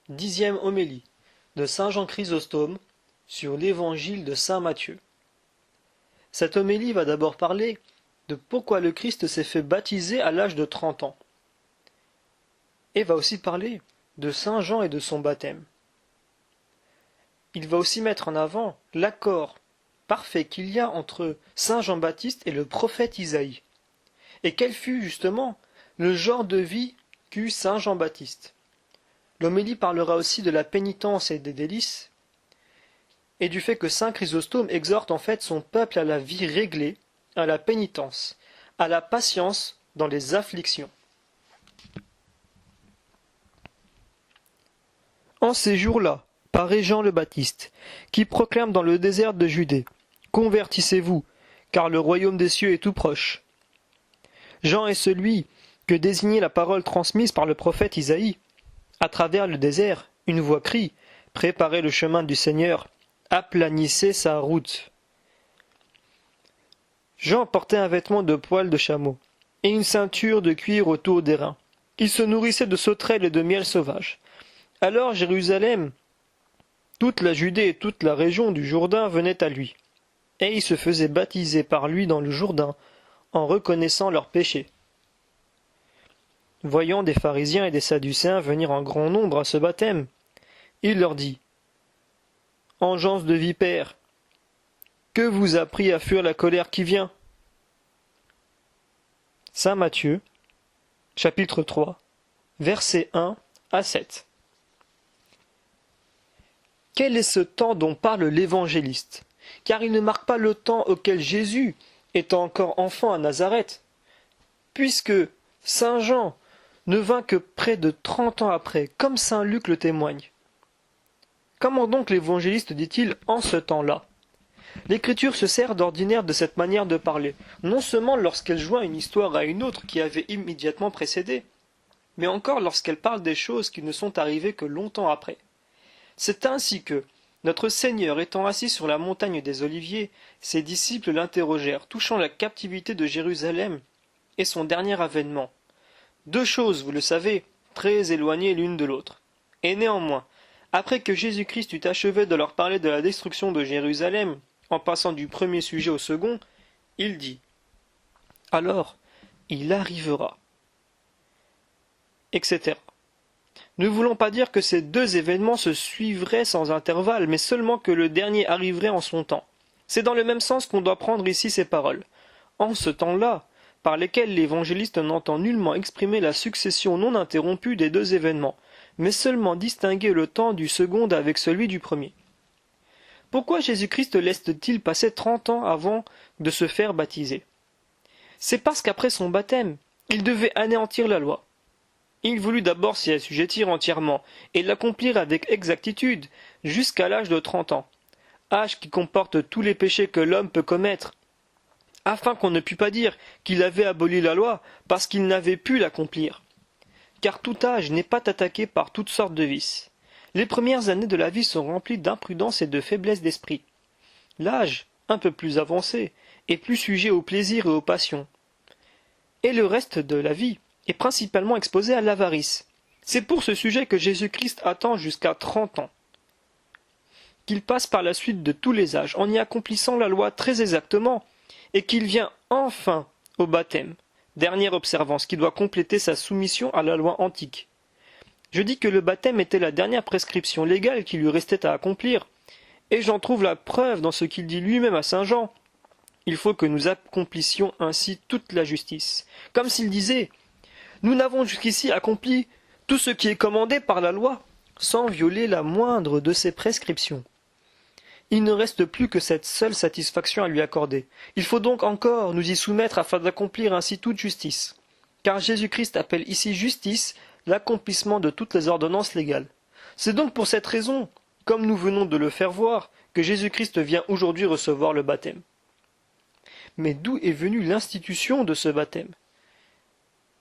10e homélie de saint Jean Chrysostome sur l'évangile de saint Matthieu. Cette homélie va d'abord parler de pourquoi le Christ s'est fait baptiser à l'âge de 30 ans. Et va aussi parler de saint Jean et de son baptême. Il va aussi mettre en avant l'accord parfait qu'il y a entre saint Jean-Baptiste et le prophète Isaïe. Et quel fut justement le genre de vie qu'eut saint Jean-Baptiste. L'homélie parlera aussi de la pénitence et des délices, et du fait que saint Chrysostome exhorte en fait son peuple à la vie réglée, à la pénitence, à la patience dans les afflictions. En ces jours-là, paraît Jean le Baptiste, qui proclame dans le désert de Judée, « Convertissez-vous, car le royaume des cieux est tout proche. » Jean est celui que désignait la parole transmise par le prophète Isaïe. À travers le désert, une voix crie, « Préparez le chemin du Seigneur, aplanissez sa route. » Jean portait un vêtement de poil de chameau et une ceinture de cuir autour des reins. Il se nourrissait de sauterelles et de miel sauvage. Alors Jérusalem, toute la Judée et toute la région du Jourdain venaient à lui, et ils se faisaient baptiser par lui dans le Jourdain, en reconnaissant leurs péchés. Voyant des pharisiens et des sadducéens venir en grand nombre à ce baptême, il leur dit, « Engeance de vipères, que vous a pris à fuir la colère qui vient ?» Saint Matthieu, chapitre 3, versets 1 à 7. Quel est ce temps dont parle l'évangéliste? Car il ne marque pas le temps auquel Jésus était encore enfant à Nazareth, puisque saint Jean ne vint que près de 30 ans après, comme saint Luc le témoigne. Comment donc l'évangéliste dit-il en ce temps-là? L'Écriture se sert d'ordinaire de cette manière de parler, non seulement lorsqu'elle joint une histoire à une autre qui avait immédiatement précédé, mais encore lorsqu'elle parle des choses qui ne sont arrivées que longtemps après. C'est ainsi que, notre Seigneur étant assis sur la montagne des Oliviers, ses disciples l'interrogèrent, touchant la captivité de Jérusalem et son dernier avènement. Deux choses, vous le savez, très éloignées l'une de l'autre. Et néanmoins, après que Jésus-Christ eut achevé de leur parler de la destruction de Jérusalem, en passant du premier sujet au second, il dit « Alors, il arrivera », etc. Ne voulons pas dire que ces deux événements se suivraient sans intervalle, mais seulement que le dernier arriverait en son temps. C'est dans le même sens qu'on doit prendre ici ces paroles. En ce temps-là, par lesquels l'évangéliste n'entend nullement exprimer la succession non interrompue des deux événements, mais seulement distinguer le temps du second avec celui du premier. Pourquoi Jésus-Christ laisse-t-il passer 30 ans avant de se faire baptiser? C'est parce qu'après son baptême, il devait anéantir la loi. Il voulut d'abord s'y assujettir entièrement et l'accomplir avec exactitude jusqu'à l'âge de 30 ans, âge qui comporte tous les péchés que l'homme peut commettre, afin qu'on ne pût pas dire qu'il avait aboli la loi parce qu'il n'avait pu l'accomplir. Car tout âge n'est pas attaqué par toutes sortes de vices. Les premières années de la vie sont remplies d'imprudence et de faiblesse d'esprit. L'âge, un peu plus avancé, est plus sujet au plaisir et aux passions. Et le reste de la vie est principalement exposé à l'avarice. C'est pour ce sujet que Jésus-Christ attend jusqu'à 30 ans. Qu'il passe par la suite de tous les âges, en y accomplissant la loi très exactement, et qu'il vient enfin au baptême, dernière observance qui doit compléter sa soumission à la loi antique. Je dis que le baptême était la dernière prescription légale qui lui restait à accomplir, et j'en trouve la preuve dans ce qu'il dit lui-même à saint Jean. Il faut que nous accomplissions ainsi toute la justice. Comme s'il disait, nous n'avons jusqu'ici accompli tout ce qui est commandé par la loi, sans violer la moindre de ses prescriptions. Il ne reste plus que cette seule satisfaction à lui accorder. Il faut donc encore nous y soumettre afin d'accomplir ainsi toute justice. Car Jésus-Christ appelle ici justice l'accomplissement de toutes les ordonnances légales. C'est donc pour cette raison, comme nous venons de le faire voir, que Jésus-Christ vient aujourd'hui recevoir le baptême. Mais d'où est venue l'institution de ce baptême?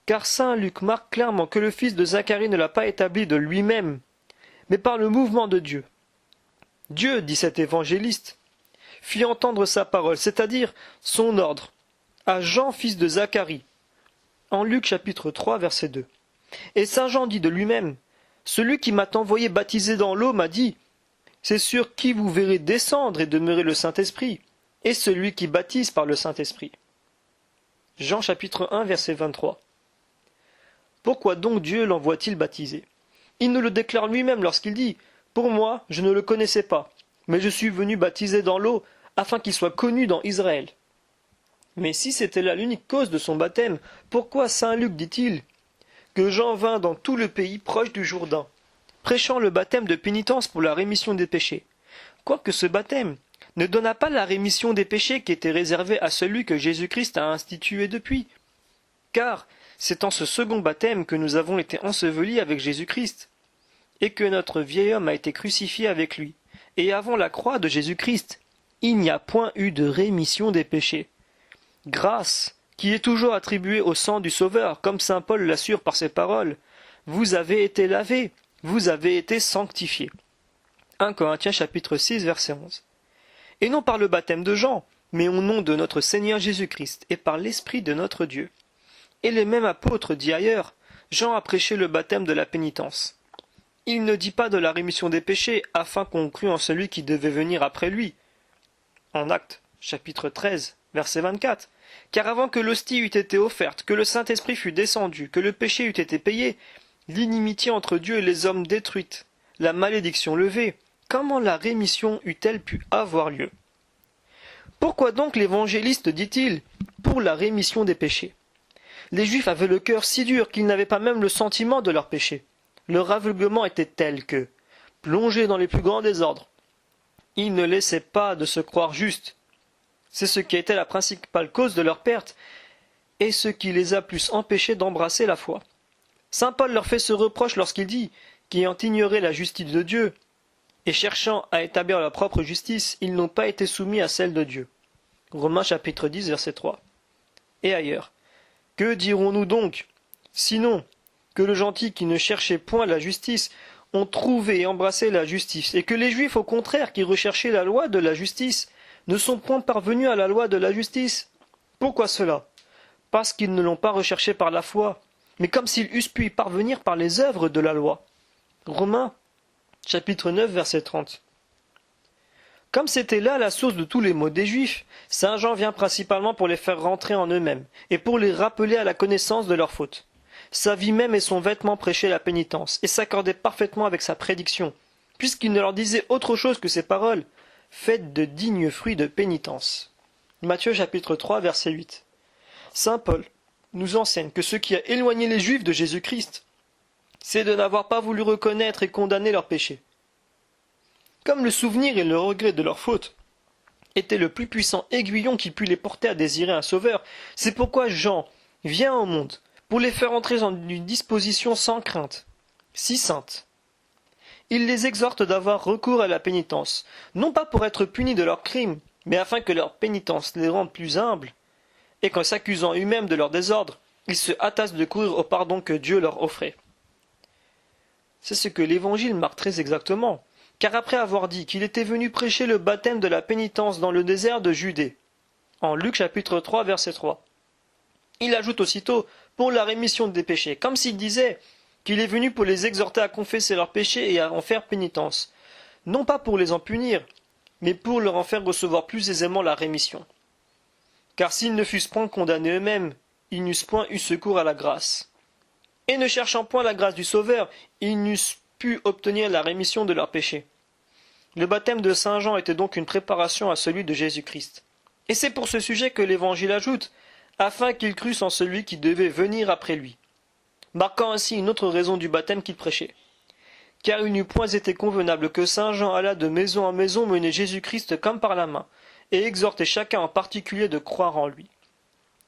Car saint Luc marque clairement que le fils de Zacharie ne l'a pas établi de lui-même, mais par le mouvement de Dieu. Dieu, dit cet évangéliste, fit entendre sa parole, c'est-à-dire son ordre, à Jean fils de Zacharie, en Luc chapitre 3 verset 2. Et saint Jean dit de lui-même, Celui qui m'a envoyé baptiser dans l'eau m'a dit, c'est sur qui vous verrez descendre et demeurer le Saint-Esprit, et celui qui baptise par le Saint-Esprit. Jean chapitre 1 verset 23. Pourquoi donc Dieu l'envoie-t-il baptiser? Il nous le déclare lui-même lorsqu'il dit, pour moi, je ne le connaissais pas, mais je suis venu baptiser dans l'eau, afin qu'il soit connu dans Israël. Mais si c'était là l'unique cause de son baptême, pourquoi saint Luc dit-il que Jean vint dans tout le pays proche du Jourdain, prêchant le baptême de pénitence pour la rémission des péchés, quoique ce baptême ne donna pas la rémission des péchés qui était réservée à celui que Jésus-Christ a institué depuis. Car c'est en ce second baptême que nous avons été ensevelis avec Jésus-Christ, et que notre vieil homme a été crucifié avec lui. Et avant la croix de Jésus-Christ, il n'y a point eu de rémission des péchés. Grâce, qui est toujours attribuée au sang du Sauveur, comme saint Paul l'assure par ses paroles, vous avez été lavés, vous avez été sanctifiés. 1 Corinthiens chapitre 6 verset 11. Et non par le baptême de Jean, mais au nom de notre Seigneur Jésus-Christ et par l'Esprit de notre Dieu. Et le même apôtre dit ailleurs, Jean a prêché le baptême de la pénitence. Il ne dit pas de la rémission des péchés, afin qu'on crût en celui qui devait venir après lui. En Actes, chapitre 13, verset 24. Car avant que l'hostie eût été offerte, que le Saint-Esprit fût descendu, que le péché eût été payé, l'inimitié entre Dieu et les hommes détruite, la malédiction levée, comment la rémission eût-elle pu avoir lieu? Pourquoi donc l'évangéliste dit-il « pour la rémission des péchés » Les Juifs avaient le cœur si dur qu'ils n'avaient pas même le sentiment de leurs péchés. Leur aveuglement était tel que, plongés dans les plus grands désordres, ils ne laissaient pas de se croire justes. C'est ce qui était la principale cause de leur perte, et ce qui les a plus empêchés d'embrasser la foi. Saint Paul leur fait ce reproche lorsqu'il dit qu'ayant ignoré la justice de Dieu, et cherchant à établir leur propre justice, ils n'ont pas été soumis à celle de Dieu. Romains chapitre 10 verset 3. Et ailleurs. Que dirons-nous donc? Sinon, que le gentil qui ne cherchait point la justice ont trouvé et embrassé la justice, et que les Juifs, au contraire, qui recherchaient la loi de la justice, ne sont point parvenus à la loi de la justice. Pourquoi cela? Parce qu'ils ne l'ont pas recherché par la foi, mais comme s'ils eussent pu y parvenir par les œuvres de la loi. Romains, chapitre 9, verset 30. Comme c'était là la source de tous les maux des Juifs, saint Jean vient principalement pour les faire rentrer en eux-mêmes, et pour les rappeler à la connaissance de leurs fautes. Sa vie même et son vêtement prêchaient la pénitence, et s'accordaient parfaitement avec sa prédiction, puisqu'il ne leur disait autre chose que ces paroles, faites de dignes fruits de pénitence. Matthieu chapitre 3, verset 8. Saint Paul nous enseigne que ce qui a éloigné les Juifs de Jésus-Christ, c'est de n'avoir pas voulu reconnaître et condamner leurs péchés. Comme le souvenir et le regret de leurs fautes étaient le plus puissant aiguillon qui put les porter à désirer un sauveur, c'est pourquoi Jean vient au monde pour les faire entrer dans une disposition sans crainte, si sainte. Il les exhorte d'avoir recours à la pénitence, non pas pour être punis de leurs crimes, mais afin que leur pénitence les rende plus humbles, et qu'en s'accusant eux-mêmes de leur désordre, ils se hâtassent de courir au pardon que Dieu leur offrait. C'est ce que l'Évangile marque très exactement. Car après avoir dit qu'il était venu prêcher le baptême de la pénitence dans le désert de Judée, en Luc chapitre 3 verset 3, il ajoute aussitôt pour la rémission des péchés, comme s'il disait qu'il est venu pour les exhorter à confesser leurs péchés et à en faire pénitence, non pas pour les en punir, mais pour leur en faire recevoir plus aisément la rémission. Car s'ils ne fussent point condamnés eux-mêmes, ils n'eussent point eu secours à la grâce. Et ne cherchant point la grâce du Sauveur, ils n'eussent pu obtenir la rémission de leurs péchés. Le baptême de saint Jean était donc une préparation à celui de Jésus-Christ. Et c'est pour ce sujet que l'Évangile ajoute, afin qu'ils crussent en celui qui devait venir après lui, marquant ainsi une autre raison du baptême qu'il prêchait. Car il n'eût point été convenable que saint Jean allât de maison en maison mener Jésus-Christ comme par la main, et exhorter chacun en particulier de croire en lui.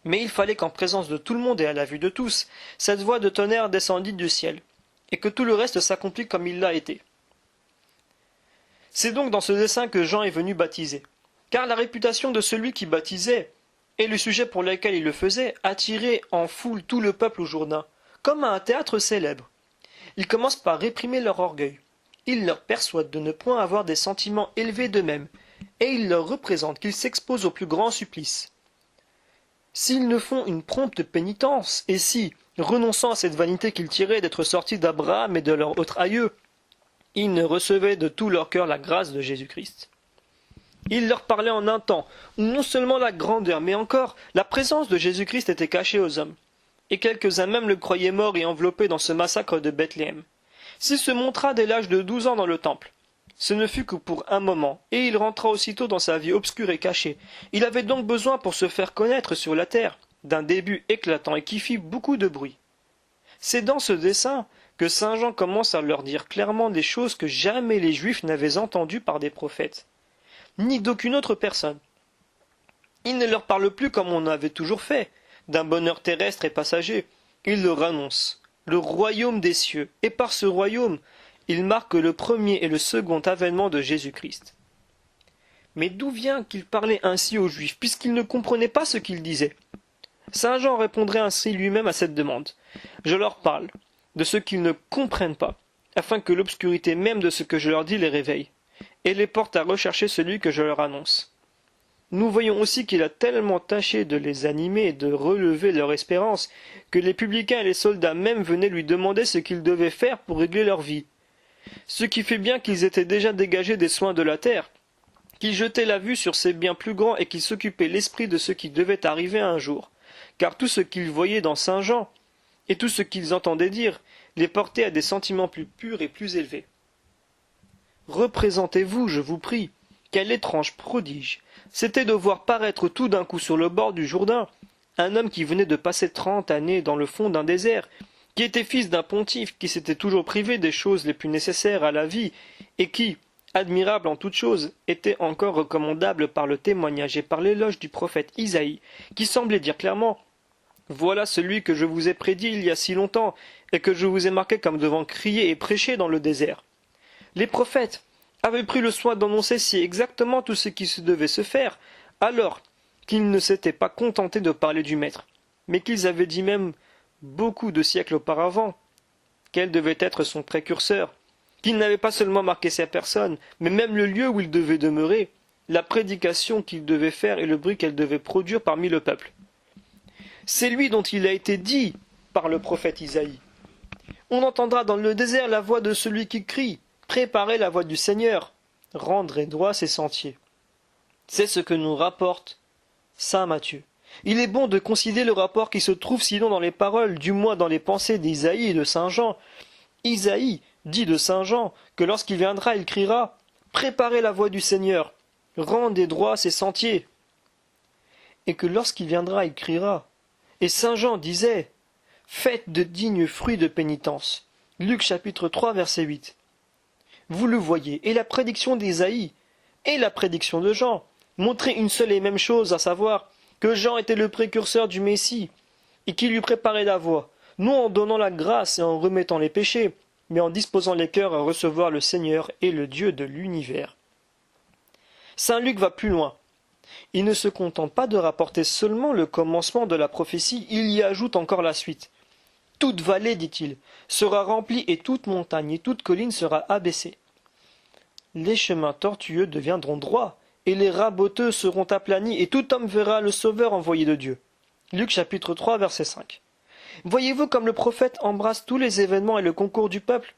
Mais il fallait qu'en présence de tout le monde et à la vue de tous, cette voix de tonnerre descendît du ciel, et que tout le reste s'accomplit comme il l'a été. C'est donc dans ce dessein que Jean est venu baptiser, car la réputation de celui qui baptisait, et le sujet pour lequel il le faisait, attirait en foule tout le peuple au Jourdain, comme à un théâtre célèbre. Il commence par réprimer leur orgueil. Il leur persuade de ne point avoir des sentiments élevés d'eux-mêmes, et il leur représente qu'ils s'exposent au plus grand supplice. S'ils ne font une prompte pénitence, et si, renonçant à cette vanité qu'ils tiraient d'être sortis d'Abraham et de leur autre aïeux, ils ne recevaient de tout leur cœur la grâce de Jésus-Christ. Il leur parlait en un temps où non seulement la grandeur, mais encore la présence de Jésus-Christ était cachée aux hommes, et quelques-uns même le croyaient mort et enveloppé dans ce massacre de Bethléem. S'il se montra dès l'âge de 12 ans dans le temple, ce ne fut que pour un moment, et il rentra aussitôt dans sa vie obscure et cachée. Il avait donc besoin pour se faire connaître sur la terre d'un début éclatant et qui fit beaucoup de bruit. C'est dans ce dessein que saint Jean commence à leur dire clairement des choses que jamais les Juifs n'avaient entendues par des prophètes, ni d'aucune autre personne. Il ne leur parle plus comme on avait toujours fait, d'un bonheur terrestre et passager. Il leur annonce le royaume des cieux, et par ce royaume, il marque le premier et le second avènement de Jésus-Christ. Mais d'où vient qu'il parlait ainsi aux Juifs, puisqu'ils ne comprenaient pas ce qu'il disait? Saint Jean répondrait ainsi lui-même à cette demande. Je leur parle de ce qu'ils ne comprennent pas, afin que l'obscurité même de ce que je leur dis les réveille, et les porte à rechercher celui que je leur annonce. Nous voyons aussi qu'il a tellement tâché de les animer et de relever leur espérance, que les publicains et les soldats même venaient lui demander ce qu'ils devaient faire pour régler leur vie. Ce qui fait bien qu'ils étaient déjà dégagés des soins de la terre, qu'ils jetaient la vue sur ces biens plus grands et qu'ils s'occupaient l'esprit de ce qui devait arriver un jour, car tout ce qu'ils voyaient dans saint Jean, et tout ce qu'ils entendaient dire, les portait à des sentiments plus purs et plus élevés. Représentez-vous, je vous prie, quel étrange prodige c'était de voir paraître tout d'un coup sur le bord du Jourdain un homme qui venait de passer 30 années dans le fond d'un désert, qui était fils d'un pontife, qui s'était toujours privé des choses les plus nécessaires à la vie, et qui, admirable en toutes choses, était encore recommandable par le témoignage et par l'éloge du prophète Isaïe, qui semblait dire clairement « Voilà celui que je vous ai prédit il y a si longtemps, et que je vous ai marqué comme devant crier et prêcher dans le désert. » Les prophètes avaient pris le soin d'annoncer si exactement tout ce qui se devait se faire, alors qu'ils ne s'étaient pas contentés de parler du Maître, mais qu'ils avaient dit même beaucoup de siècles auparavant quel devait être son précurseur, qu'il n'avait pas seulement marqué sa personne, mais même le lieu où il devait demeurer, la prédication qu'il devait faire et le bruit qu'elle devait produire parmi le peuple. C'est lui dont il a été dit par le prophète Isaïe. On entendra dans le désert la voix de celui qui crie, préparez la voie du Seigneur, rendrez droit ses sentiers. C'est ce que nous rapporte saint Matthieu. Il est bon de considérer le rapport qui se trouve sinon dans les paroles, du moins dans les pensées d'Isaïe et de saint Jean. Isaïe dit de saint Jean que lorsqu'il viendra, il criera « Préparez la voie du Seigneur, rendez droit ses sentiers ». Et que lorsqu'il viendra, il criera. Et saint Jean disait « Faites de dignes fruits de pénitence ». Luc chapitre 3 verset 8. Vous le voyez, et la prédiction d'Isaïe, et la prédiction de Jean, montraient une seule et même chose, à savoir que Jean était le précurseur du Messie, et qu'il lui préparait la voie, non en donnant la grâce et en remettant les péchés, mais en disposant les cœurs à recevoir le Seigneur et le Dieu de l'univers. Saint Luc va plus loin. Il ne se contente pas de rapporter seulement le commencement de la prophétie, il y ajoute encore la suite. Toute vallée, dit-il, sera remplie et toute montagne et toute colline sera abaissée. Les chemins tortueux deviendront droits, et les raboteux seront aplanis, et tout homme verra le Sauveur envoyé de Dieu. Luc chapitre 3 verset 5. Voyez-vous comme le prophète embrasse tous les événements et le concours du peuple,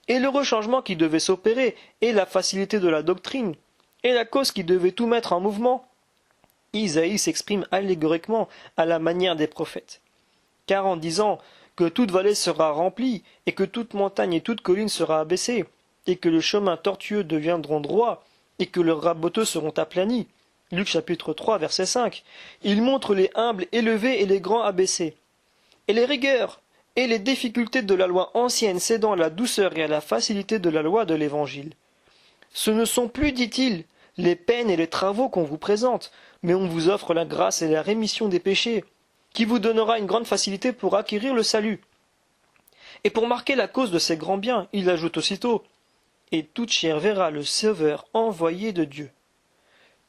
et le rechangement qui devait s'opérer, et la facilité de la doctrine, et la cause qui devait tout mettre en mouvement. Isaïe s'exprime allégoriquement à la manière des prophètes. Car en disant que toute vallée sera remplie, et que toute montagne et toute colline sera abaissée, et que le chemin tortueux deviendront droits, et que leurs raboteux seront aplanis. Luc chapitre 3 verset 5. Il montre les humbles élevés et les grands abaissés. Et les rigueurs et les difficultés de la loi ancienne cédant à la douceur et à la facilité de la loi de l'Évangile. Ce ne sont plus, dit-il, les peines et les travaux qu'on vous présente, mais on vous offre la grâce et la rémission des péchés, qui vous donnera une grande facilité pour acquérir le salut. Et pour marquer la cause de ces grands biens, il ajoute aussitôt « Et toute chair verra le Sauveur envoyé de Dieu ».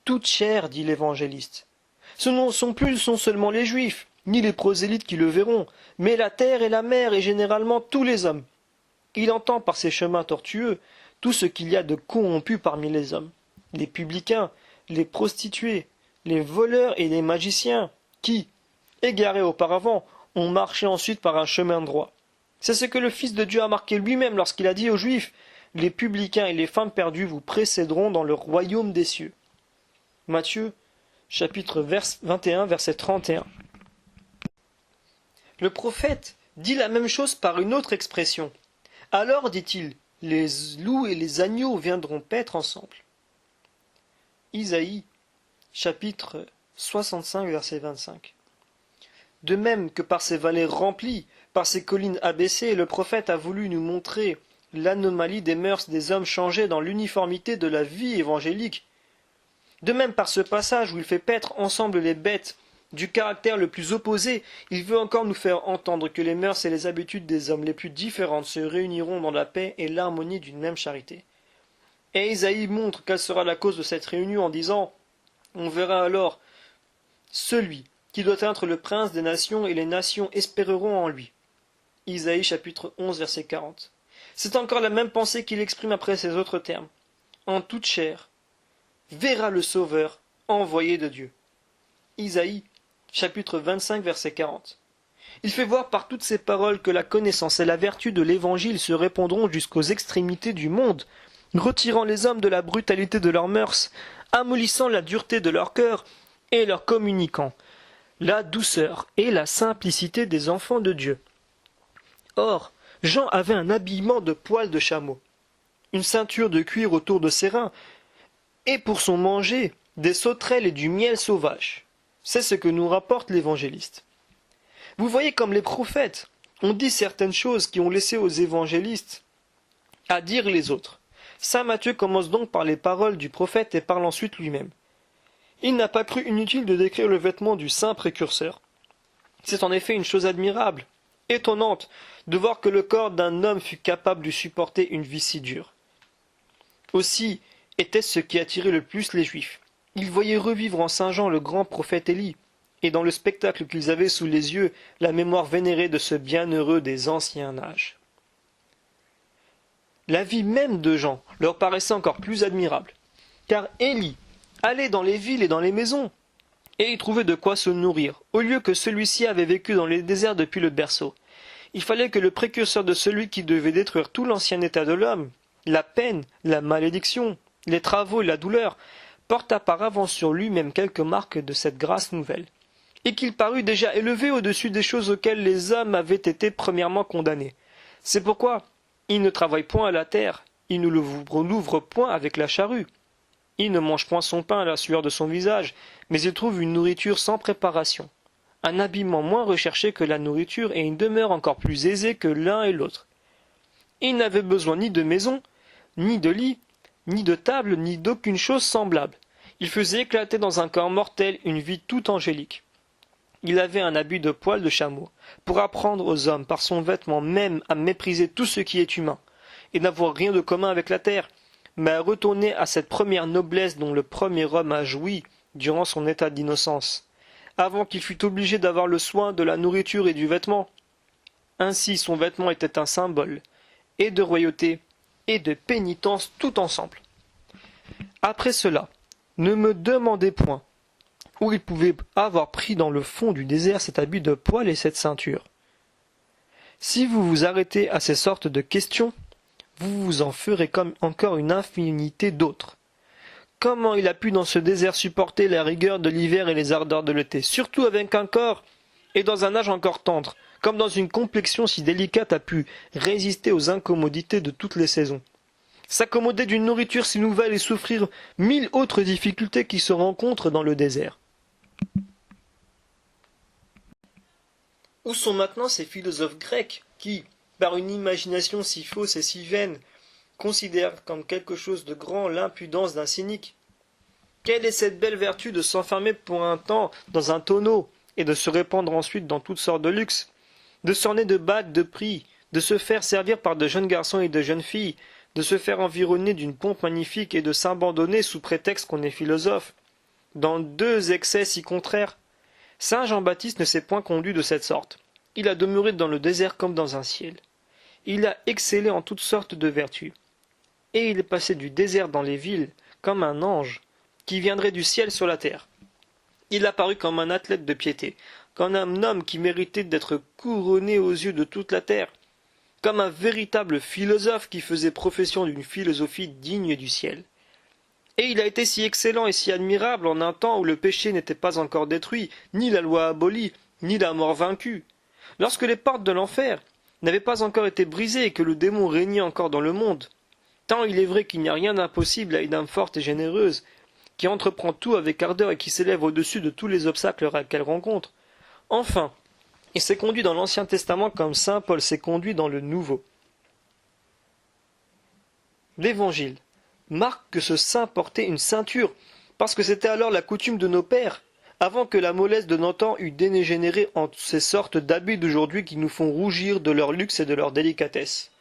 Toute chair, dit l'évangéliste. Ce ne sont seulement les Juifs, ni les prosélytes qui le verront, mais la terre et la mer et généralement tous les hommes. Il entend par ces chemins tortueux tout ce qu'il y a de corrompu parmi les hommes, les publicains, les prostituées, les voleurs et les magiciens, qui, égarés auparavant, ont marché ensuite par un chemin droit. C'est ce que le Fils de Dieu a marqué lui-même lorsqu'il a dit aux Juifs, « Les publicains et les femmes perdues vous précéderont dans le royaume des cieux. » Matthieu, chapitre 21, verset 31. Le prophète dit la même chose par une autre expression. Alors, dit-il, les loups et les agneaux viendront paître ensemble. Isaïe, chapitre 65, verset 25. De même que par ces vallées remplies, par ces collines abaissées, le prophète a voulu nous montrer l'anomalie des mœurs des hommes changés dans l'uniformité de la vie évangélique. De même par ce passage où il fait paître ensemble les bêtes du caractère le plus opposé, il veut encore nous faire entendre que les mœurs et les habitudes des hommes les plus différentes se réuniront dans la paix et l'harmonie d'une même charité. Et Isaïe montre quelle sera la cause de cette réunion en disant « On verra alors celui qui doit être le prince des nations et les nations espéreront en lui. » Isaïe chapitre 11 verset 40. C'est encore la même pensée qu'il exprime après ces autres termes. « En toute chair, verra le Sauveur envoyé de Dieu. » Isaïe chapitre 25 verset 40. Il fait voir par toutes ces paroles que la connaissance et la vertu de l'Évangile se répandront jusqu'aux extrémités du monde, retirant les hommes de la brutalité de leurs mœurs, amollissant la dureté de leur cœur et leur communiquant la douceur et la simplicité des enfants de Dieu. Or, Jean avait un habillement de poils de chameau, une ceinture de cuir autour de ses reins, et pour son manger, des sauterelles et du miel sauvage. C'est ce que nous rapporte l'évangéliste. Vous voyez comme les prophètes ont dit certaines choses qui ont laissé aux évangélistes à dire les autres. Saint Matthieu commence donc par les paroles du prophète et parle ensuite lui-même. Il n'a pas cru inutile de décrire le vêtement du saint précurseur. C'est en effet une chose admirable, étonnante, de voir que le corps d'un homme fût capable de supporter une vie si dure. Aussi était-ce ce qui attirait le plus les Juifs. Ils voyaient revivre en Saint Jean le grand prophète Élie, et dans le spectacle qu'ils avaient sous les yeux, la mémoire vénérée de ce bienheureux des anciens âges. La vie même de Jean leur paraissait encore plus admirable, car Élie allait dans les villes et dans les maisons, et y trouvait de quoi se nourrir, au lieu que celui-ci avait vécu dans les déserts depuis le berceau. Il fallait que le précurseur de celui qui devait détruire tout l'ancien état de l'homme, la peine, la malédiction, les travaux et la douleur, porta par avance sur lui-même quelques marques de cette grâce nouvelle, et qu'il parut déjà élevé au-dessus des choses auxquelles les hommes avaient été premièrement condamnés. C'est pourquoi il ne travaille point à la terre, il ne l'ouvre point avec la charrue. Il ne mange point son pain à la sueur de son visage, mais il trouve une nourriture sans préparation, un habillement moins recherché que la nourriture et une demeure encore plus aisée que l'un et l'autre. Il n'avait besoin ni de maison, ni de lit, ni de table, ni d'aucune chose semblable. Il faisait éclater dans un corps mortel une vie tout angélique. Il avait un habit de poils de chameau, pour apprendre aux hommes par son vêtement même à mépriser tout ce qui est humain, et n'avoir rien de commun avec la terre, mais à retourner à cette première noblesse dont le premier homme a joui durant son état d'innocence, avant qu'il fût obligé d'avoir le soin de la nourriture et du vêtement. Ainsi son vêtement était un symbole, et de royauté, et de pénitence tout ensemble. Après cela, ne me demandez point où il pouvait avoir pris dans le fond du désert cet habit de poils et cette ceinture. Si vous vous arrêtez à ces sortes de questions, vous vous en ferez comme encore une infinité d'autres. Comment il a pu dans ce désert supporter la rigueur de l'hiver et les ardeurs de l'été, surtout avec un corps et dans un âge encore tendre, comme dans une complexion si délicate a pu résister aux incommodités de toutes les saisons, s'accommoder d'une nourriture si nouvelle et souffrir 1000 autres difficultés qui se rencontrent dans le désert. Où sont maintenant ces philosophes grecs qui, par une imagination si fausse et si vaine, considèrent comme quelque chose de grand l'impudence d'un cynique? Quelle est cette belle vertu de s'enfermer pour un temps dans un tonneau et de se répandre ensuite dans toutes sortes de luxe, de s'orner de bagues de prix, de se faire servir par de jeunes garçons et de jeunes filles, de se faire environner d'une pompe magnifique et de s'abandonner sous prétexte qu'on est philosophe, dans deux excès si contraires? Saint Jean-Baptiste ne s'est point conduit de cette sorte. Il a demeuré dans le désert comme dans un ciel. Il a excellé en toutes sortes de vertus. Et il est passé du désert dans les villes comme un ange qui viendrait du ciel sur la terre. Il a paru comme un athlète de piété, comme un homme qui méritait d'être couronné aux yeux de toute la terre, comme un véritable philosophe qui faisait profession d'une philosophie digne du ciel. Et il a été si excellent et si admirable en un temps où le péché n'était pas encore détruit, ni la loi abolie, ni la mort vaincue. Lorsque les portes de l'enfer n'avaient pas encore été brisées et que le démon régnait encore dans le monde. Tant il est vrai qu'il n'y a rien d'impossible à une âme forte et généreuse, qui entreprend tout avec ardeur et qui s'élève au-dessus de tous les obstacles qu'elle rencontre. Enfin, il s'est conduit dans l'Ancien Testament comme saint Paul s'est conduit dans le Nouveau. L'Évangile marque que ce saint portait une ceinture, parce que c'était alors la coutume de nos pères, avant que la mollesse de notre temps eût dégénéré en ces sortes d'habits d'aujourd'hui qui nous font rougir de leur luxe et de leur délicatesse.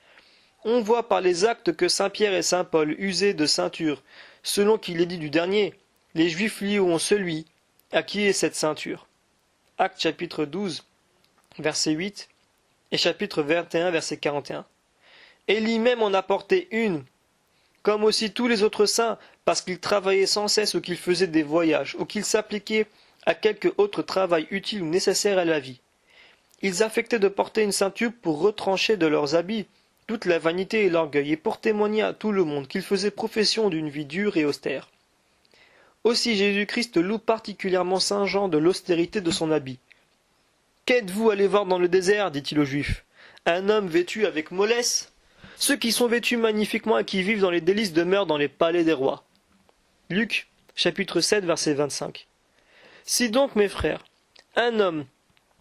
On voit par les actes que saint Pierre et saint Paul usaient de ceinture, selon qu'il est dit du dernier, les Juifs lieront celui à qui est cette ceinture. Actes chapitre 12, verset 8, et chapitre 21, verset 41. Élie même en a porté une, comme aussi tous les autres saints, parce qu'ils travaillaient sans cesse ou qu'ils faisaient des voyages, ou qu'ils s'appliquaient à quelque autre travail utile ou nécessaire à la vie. Ils affectaient de porter une ceinture pour retrancher de leurs habits toute la vanité et l'orgueil, et pour témoigner à tout le monde qu'ils faisaient profession d'une vie dure et austère. Aussi Jésus-Christ loue particulièrement saint Jean de l'austérité de son habit. « Qu'êtes-vous allé voir dans le désert » dit-il aux Juifs. « Un homme vêtu avec mollesse ?» Ceux qui sont vêtus magnifiquement et qui vivent dans les délices demeurent dans les palais des rois. Luc, chapitre 7, verset 25. Si donc, mes frères, un homme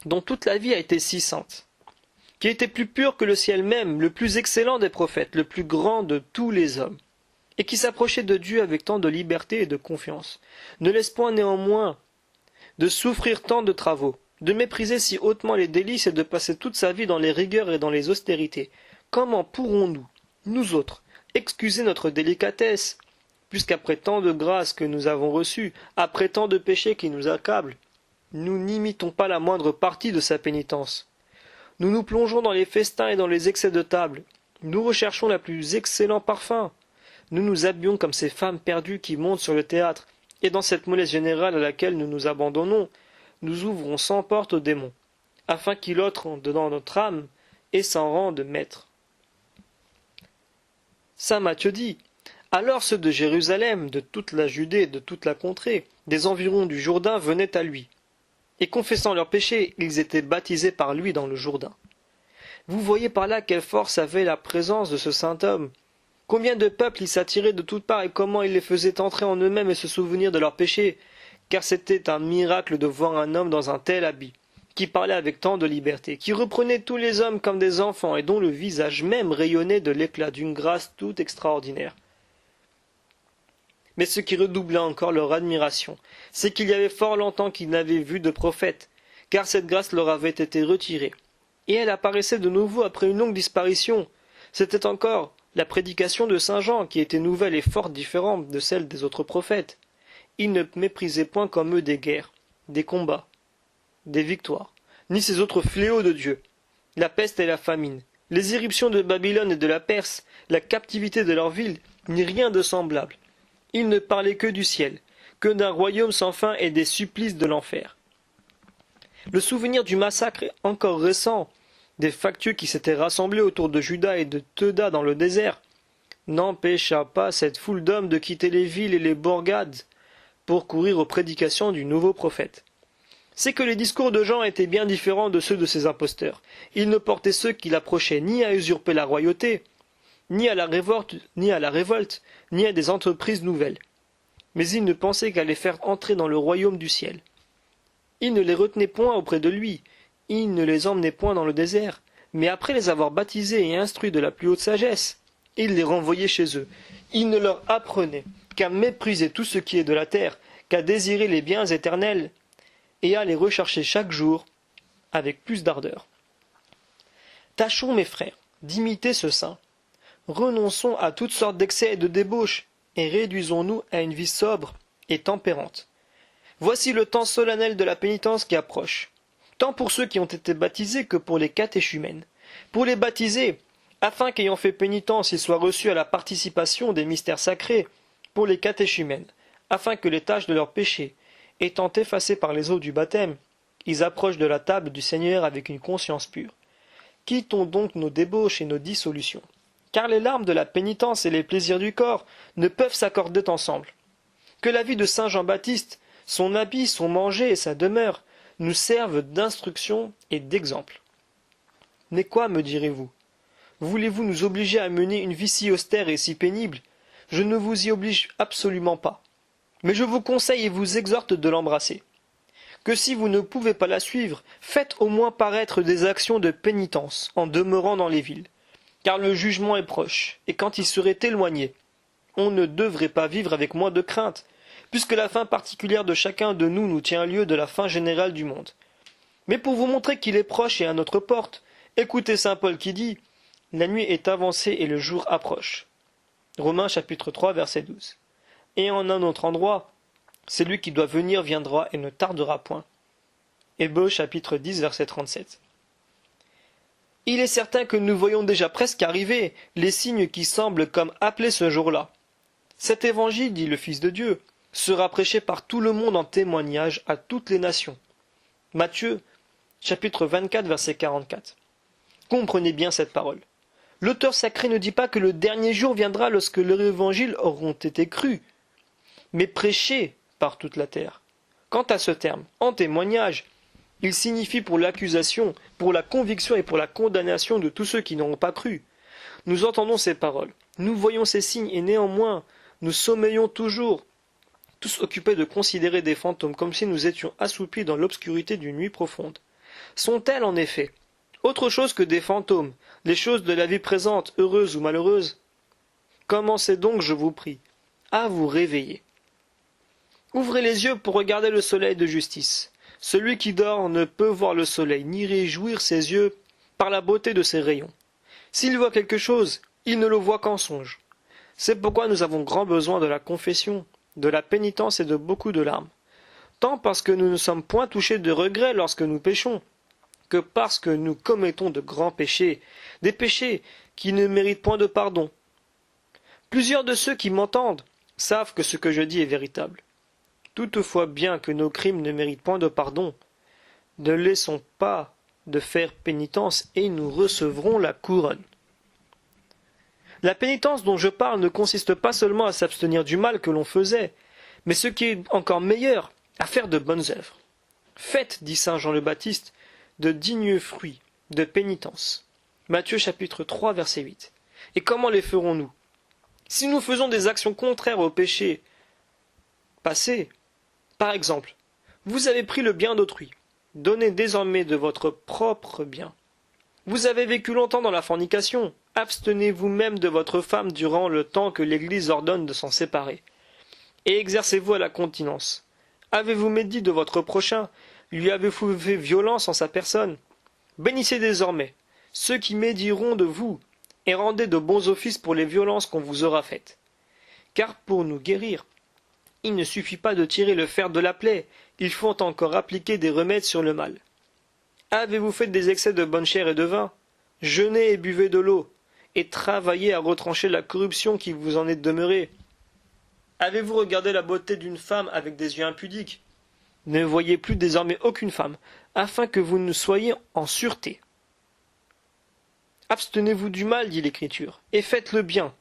dont toute la vie a été si sainte, qui était plus pur que le ciel même, le plus excellent des prophètes, le plus grand de tous les hommes, et qui s'approchait de Dieu avec tant de liberté et de confiance, ne laisse point néanmoins de souffrir tant de travaux, de mépriser si hautement les délices et de passer toute sa vie dans les rigueurs et dans les austérités, comment pourrons-nous, nous autres, excuser notre délicatesse, puisqu'après tant de grâces que nous avons reçues, après tant de péchés qui nous accablent, nous n'imitons pas la moindre partie de sa pénitence. Nous nous plongeons dans les festins et dans les excès de table, nous recherchons la plus excellent parfum, nous nous habillons comme ces femmes perdues qui montent sur le théâtre, et dans cette mollesse générale à laquelle nous nous abandonnons, nous ouvrons sans porte au démon, afin qu'il entre dans notre âme et s'en rende maître. Saint Matthieu dit, alors ceux de Jérusalem, de toute la Judée, de toute la contrée, des environs du Jourdain venaient à lui. Et confessant leurs péchés, ils étaient baptisés par lui dans le Jourdain. Vous voyez par là quelle force avait la présence de ce saint homme. Combien de peuples il s'attirait de toutes parts et comment il les faisait entrer en eux-mêmes et se souvenir de leurs péchés, car c'était un miracle de voir un homme dans un tel habit, qui parlait avec tant de liberté, qui reprenait tous les hommes comme des enfants et dont le visage même rayonnait de l'éclat d'une grâce toute extraordinaire. Mais ce qui redoublait encore leur admiration, c'est qu'il y avait fort longtemps qu'ils n'avaient vu de prophète, car cette grâce leur avait été retirée, et elle apparaissait de nouveau après une longue disparition. C'était encore la prédication de saint Jean qui était nouvelle et fort différente de celle des autres prophètes. Ils ne méprisaient point comme eux des guerres, des combats, des victoires, ni ces autres fléaux de Dieu, la peste et la famine, les éruptions de Babylone et de la Perse, la captivité de leur ville, ni rien de semblable. Ils ne parlaient que du ciel, que d'un royaume sans fin et des supplices de l'enfer. Le souvenir du massacre encore récent, des factieux qui s'étaient rassemblés autour de Juda et de Teuda dans le désert, n'empêcha pas cette foule d'hommes de quitter les villes et les bourgades pour courir aux prédications du nouveau prophète. C'est que les discours de Jean étaient bien différents de ceux de ses imposteurs. Il ne portait ceux qui l'approchaient ni à usurper la royauté, ni à la révolte, ni à des entreprises nouvelles. Mais il ne pensait qu'à les faire entrer dans le royaume du ciel. Il ne les retenait point auprès de lui, il ne les emmenait point dans le désert, mais après les avoir baptisés et instruits de la plus haute sagesse, il les renvoyait chez eux. Il ne leur apprenait qu'à mépriser tout ce qui est de la terre, qu'à désirer les biens éternels, et à les rechercher chaque jour avec plus d'ardeur. Tâchons, mes frères, d'imiter ce saint. Renonçons à toutes sortes d'excès et de débauches, et réduisons-nous à une vie sobre et tempérante. Voici le temps solennel de la pénitence qui approche, tant pour ceux qui ont été baptisés que pour les catéchumènes. Pour les baptisés, afin qu'ayant fait pénitence, ils soient reçus à la participation des mystères sacrés, pour les catéchumènes, afin que les taches de leurs péchés, étant effacées par les eaux du baptême, Ils approchent de la table du Seigneur avec une conscience pure. Quittons donc nos débauches et nos dissolutions. Car les larmes de la pénitence et les plaisirs du corps ne peuvent s'accorder ensemble. Que la vie de saint Jean-Baptiste, son habit, son manger et sa demeure nous servent d'instruction et d'exemple. Mais quoi, me direz-vous? Voulez-vous nous obliger à mener une vie si austère et si pénible? Je ne vous y oblige absolument pas. Mais je vous conseille et vous exhorte de l'embrasser. Que si vous ne pouvez pas la suivre, faites au moins paraître des actions de pénitence en demeurant dans les villes. Car le jugement est proche, et quand il serait éloigné, on ne devrait pas vivre avec moins de crainte, puisque la fin particulière de chacun de nous tient lieu de la fin générale du monde. Mais pour vous montrer qu'il est proche et à notre porte, écoutez saint Paul qui dit « La nuit est avancée et le jour approche ». Romains chapitre 3 verset 12. Et en un autre endroit, « Celui qui doit venir viendra et ne tardera point ». Hébreux chapitre 10 verset 37. Il est certain que nous voyons déjà presque arriver les signes qui semblent comme appeler ce jour-là. Cet évangile, dit le Fils de Dieu, sera prêché par tout le monde en témoignage à toutes les nations. Matthieu, chapitre 24, verset 44. Comprenez bien cette parole. L'auteur sacré ne dit pas que le dernier jour viendra lorsque leurs évangiles auront été crus, mais prêchés par toute la terre. Quant à ce terme, en témoignage, il signifie pour l'accusation, pour la conviction et pour la condamnation de tous ceux qui n'auront pas cru. Nous entendons ces paroles, nous voyons ces signes et néanmoins, nous sommeillons toujours, tous occupés de considérer des fantômes comme si nous étions assoupis dans l'obscurité d'une nuit profonde. Sont-elles en effet autre chose que des fantômes, les choses de la vie présente, heureuses ou malheureuses? Commencez donc, je vous prie, à vous réveiller. Ouvrez les yeux pour regarder le soleil de justice. Celui qui dort ne peut voir le soleil, ni réjouir ses yeux par la beauté de ses rayons. S'il voit quelque chose, il ne le voit qu'en songe. C'est pourquoi nous avons grand besoin de la confession, de la pénitence et de beaucoup de larmes. Tant parce que nous ne sommes point touchés de regrets lorsque nous péchons, que parce que nous commettons de grands péchés, des péchés qui ne méritent point de pardon. Plusieurs de ceux qui m'entendent savent que ce que je dis est véritable. Toutefois, bien que nos crimes ne méritent point de pardon, ne laissons pas de faire pénitence et nous recevrons la couronne. La pénitence dont je parle ne consiste pas seulement à s'abstenir du mal que l'on faisait, mais ce qui est encore meilleur, à faire de bonnes œuvres. Faites, dit saint Jean le Baptiste, de dignes fruits de pénitence. Matthieu chapitre 3 verset 8. Et comment les ferons-nous? Si nous faisons des actions contraires au péché passé, par exemple, vous avez pris le bien d'autrui, donnez désormais de votre propre bien. Vous avez vécu longtemps dans la fornication, abstenez-vous même de votre femme durant le temps que l'Église ordonne de s'en séparer. Et exercez-vous à la continence. Avez-vous médit de votre prochain? Lui avez-vous fait violence en sa personne? Bénissez désormais ceux qui méditeront de vous, et rendez de bons offices pour les violences qu'on vous aura faites. Car pour nous guérir, il ne suffit pas de tirer le fer de la plaie, il faut encore appliquer des remèdes sur le mal. Avez-vous fait des excès de bonne chair et de vin? Jeûnez et buvez de l'eau, et travaillez à retrancher la corruption qui vous en est demeurée. Avez-vous regardé la beauté d'une femme avec des yeux impudiques? Ne voyez plus désormais aucune femme, afin que vous ne soyez en sûreté. Abstenez-vous du mal, dit l'Écriture, et faites le bien.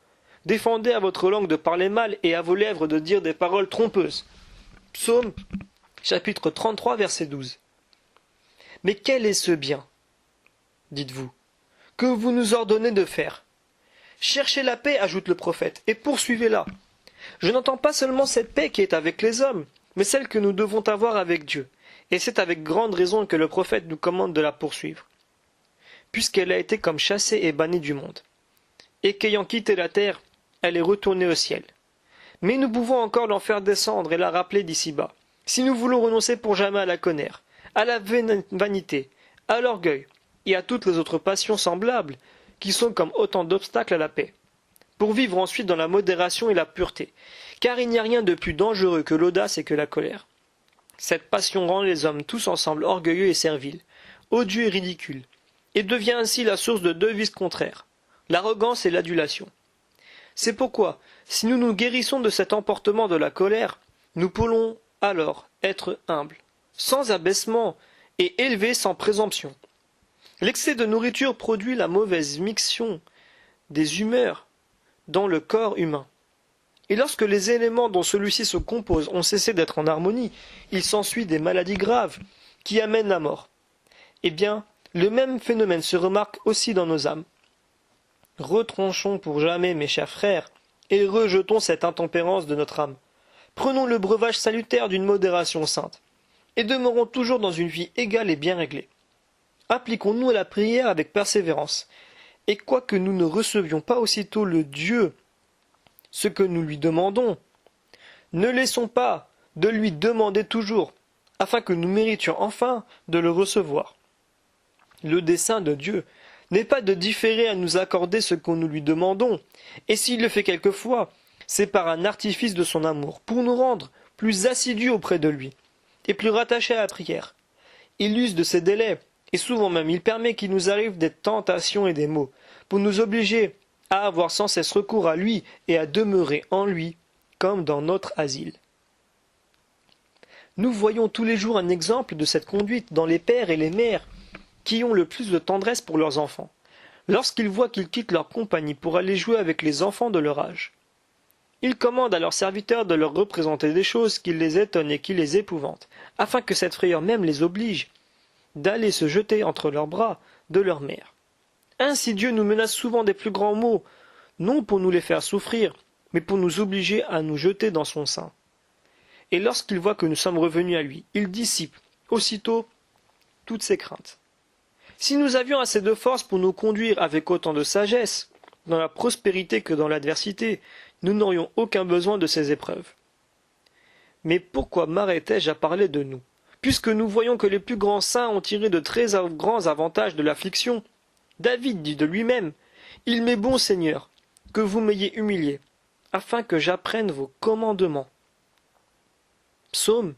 Défendez à votre langue de parler mal et à vos lèvres de dire des paroles trompeuses. Psaume, chapitre 33, verset 12. Mais quel est ce bien, dites-vous, que vous nous ordonnez de faire? Cherchez la paix, ajoute le prophète, et poursuivez-la. Je n'entends pas seulement cette paix qui est avec les hommes, mais celle que nous devons avoir avec Dieu, et c'est avec grande raison que le prophète nous commande de la poursuivre, puisqu'elle a été comme chassée et bannie du monde, et qu'ayant quitté la terre, elle est retournée au ciel. Mais nous pouvons encore l'en faire descendre et la rappeler d'ici-bas, si nous voulons renoncer pour jamais à la colère, à la vanité, à l'orgueil, et à toutes les autres passions semblables, qui sont comme autant d'obstacles à la paix, pour vivre ensuite dans la modération et la pureté, car il n'y a rien de plus dangereux que l'audace et que la colère. Cette passion rend les hommes tous ensemble orgueilleux et serviles, odieux et ridicules, et devient ainsi la source de deux vices contraires, l'arrogance et l'adulation. C'est pourquoi, si nous nous guérissons de cet emportement de la colère, nous pourrons alors être humbles, sans abaissement, et élevé sans présomption. L'excès de nourriture produit la mauvaise mixion des humeurs dans le corps humain. Et lorsque les éléments dont celui-ci se compose ont cessé d'être en harmonie, il s'ensuit des maladies graves qui amènent la mort. Eh bien, le même phénomène se remarque aussi dans nos âmes. Retranchons pour jamais, mes chers frères, et rejetons cette intempérance de notre âme. Prenons le breuvage salutaire d'une modération sainte, et demeurons toujours dans une vie égale et bien réglée. Appliquons-nous à la prière avec persévérance, et quoique nous ne recevions pas aussitôt le Dieu ce que nous lui demandons, ne laissons pas de lui demander toujours, afin que nous méritions enfin de le recevoir. Le dessein de Dieu n'est pas de différer à nous accorder ce que nous lui demandons, et s'il le fait quelquefois, c'est par un artifice de son amour, pour nous rendre plus assidus auprès de lui, et plus rattachés à la prière. Il use de ces délais, et souvent même il permet qu'il nous arrive des tentations et des maux, pour nous obliger à avoir sans cesse recours à lui et à demeurer en lui, comme dans notre asile. Nous voyons tous les jours un exemple de cette conduite dans les pères et les mères qui ont le plus de tendresse pour leurs enfants, lorsqu'ils voient qu'ils quittent leur compagnie pour aller jouer avec les enfants de leur âge. Ils commandent à leurs serviteurs de leur représenter des choses qui les étonnent et qui les épouvantent, afin que cette frayeur même les oblige d'aller se jeter entre leurs bras de leur mère. Ainsi Dieu nous menace souvent des plus grands maux, non pour nous les faire souffrir, mais pour nous obliger à nous jeter dans son sein. Et lorsqu'il voit que nous sommes revenus à lui, il dissipe aussitôt toutes ses craintes. Si nous avions assez de force pour nous conduire avec autant de sagesse, dans la prospérité que dans l'adversité, nous n'aurions aucun besoin de ces épreuves. Mais pourquoi m'arrêtais-je à parler de nous, puisque nous voyons que les plus grands saints ont tiré de très grands avantages de l'affliction? David dit de lui-même, « Il m'est bon, Seigneur, que vous m'ayez humilié, afin que j'apprenne vos commandements. » Psaume,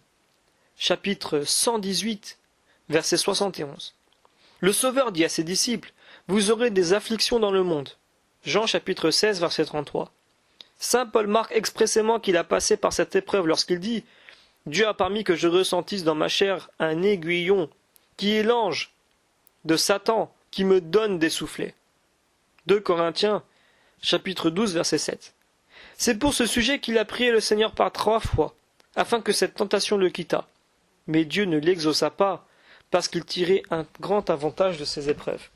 chapitre 118, verset 71. Le Sauveur dit à ses disciples, « Vous aurez des afflictions dans le monde. » Jean chapitre 16, verset 33. Saint Paul marque expressément qu'il a passé par cette épreuve lorsqu'il dit, « Dieu a permis que je ressentisse dans ma chair un aiguillon, qui est l'ange de Satan, qui me donne des soufflets. » 2 Corinthiens, chapitre 12, verset 7. C'est pour ce sujet qu'il a prié le Seigneur par 3 fois, afin que cette tentation le quittât. Mais Dieu ne l'exauça pas, parce qu'il tirait un grand avantage de ces épreuves.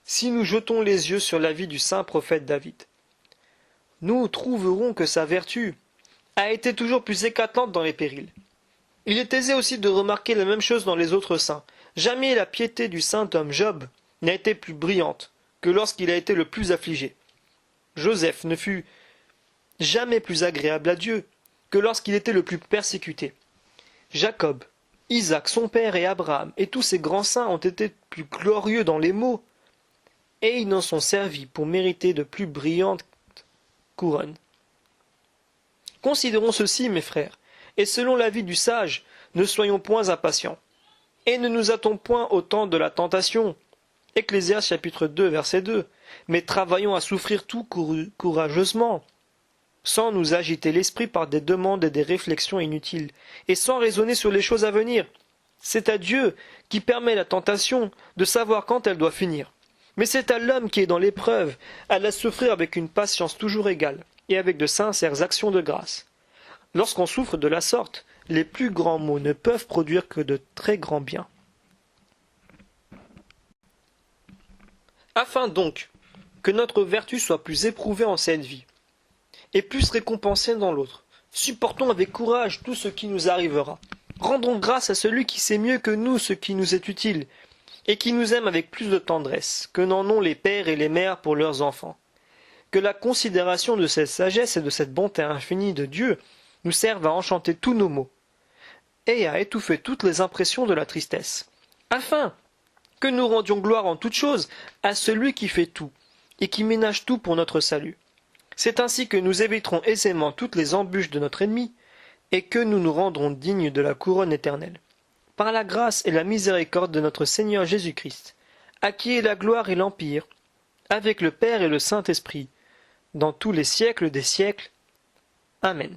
Si nous jetons les yeux sur la vie du saint prophète David, nous trouverons que sa vertu a été toujours plus éclatante dans les périls. Il est aisé aussi de remarquer la même chose dans les autres saints. Jamais la piété du saint homme Job n'a été plus brillante que lorsqu'il a été le plus affligé. Joseph ne fut jamais plus agréable à Dieu que lorsqu'il était le plus persécuté. Jacob, Isaac, son père et Abraham et tous ces grands saints ont été plus glorieux dans les maux, et ils n'en sont servis pour mériter de plus brillantes couronnes. Considérons ceci, mes frères, et selon l'avis du sage, ne soyons point impatients, et ne nous hâtons point au temps de la tentation. Ecclésiaste chapitre 2, verset 2. Mais travaillons à souffrir tout courageusement, sans nous agiter l'esprit par des demandes et des réflexions inutiles, et sans raisonner sur les choses à venir. C'est à Dieu qui permet la tentation de savoir quand elle doit finir. Mais c'est à l'homme qui est dans l'épreuve à la souffrir avec une patience toujours égale, et avec de sincères actions de grâce. Lorsqu'on souffre de la sorte, les plus grands maux ne peuvent produire que de très grands biens. Afin donc que notre vertu soit plus éprouvée en cette vie, et plus récompensée dans l'autre, supportons avec courage tout ce qui nous arrivera. Rendons grâce à celui qui sait mieux que nous ce qui nous est utile, et qui nous aime avec plus de tendresse que n'en ont les pères et les mères pour leurs enfants. Que la considération de cette sagesse et de cette bonté infinie de Dieu nous serve à enchanter tous nos maux, et à étouffer toutes les impressions de la tristesse, afin que nous rendions gloire en toutes choses à celui qui fait tout, et qui ménage tout pour notre salut. C'est ainsi que nous éviterons aisément toutes les embûches de notre ennemi, et que nous nous rendrons dignes de la couronne éternelle. Par la grâce et la miséricorde de notre Seigneur Jésus-Christ, à qui est la gloire et l'empire, avec le Père et le Saint-Esprit, dans tous les siècles des siècles. Amen.